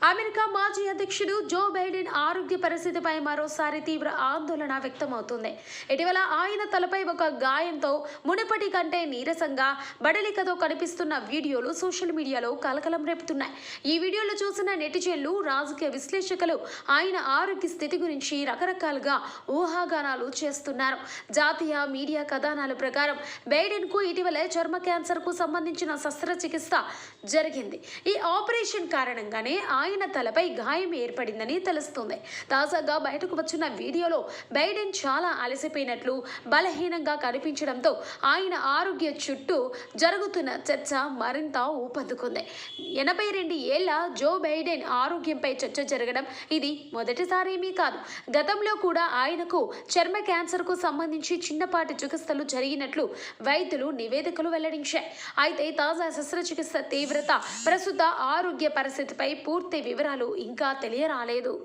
America మాజీ అధ్యక్షుడు Joe Biden ఆరోగ్య పరిస్థితిపై మరోసారి తీవ్ర ఆందోళన వ్యక్తమవుతుంది. ఇటీవల ఆయన తలపై ఒక గాయంతో మునుపటి కంటే నీరసంగా బడలికతో కనిపిస్తున్న వీడియోలు సోషల్ మీడియాలో కలకలం రేపుతున్నాయి. ఈ వీడియోలు చూసిన నెటిజన్లు, రాజకీయ విశ్లేషకులు ఆయన ఆరోగ్య స్థితి గురించి రకరకాలుగా ఊహాగానాలు చేస్తున్నారు. జాతీయ మీడియా కథనాల ప్రకారం బైడెన్ కు ఇటీవల చర్మ క్యాన్సర్ కు సంబంధించిన శస్త్రచికిత్స జరిగింది. ఈ ఆపరేషన్ కారణంగానే ఆయన తలపై గాయం ఏర్పడిందని తెలుస్తుంది. తాజాగా బయటకు వచ్చిన వీడియోలో బైడెన్ చాలా అలసిపోయినట్లు, బలహీనంగా కనిపించడంతో ఆయన ఆరోగ్య చుట్టూ జరుగుతున్న చర్చ మరింత ఊపందుకుంది. 82 ఏళ్ల జో బైడెన్ ఆరోగ్యంపై చర్చ జరగడం ఇది మొదటిసారేమీ కాదు. గతంలో కూడా ఆయనకు చర్మ క్యాన్సర్కు సంబంధించి చిన్నపాటి చికిత్సలు జరిగినట్లు వైద్యులు నివేదికలు వెల్లడించాయి. అయితే తాజా శస్త్రచికిత్స తీవ్రత, ప్రస్తుత ఆరోగ్య పరిస్థితిపై పూర్తి వివరాలు ఇంకా తెలియరాలేదు.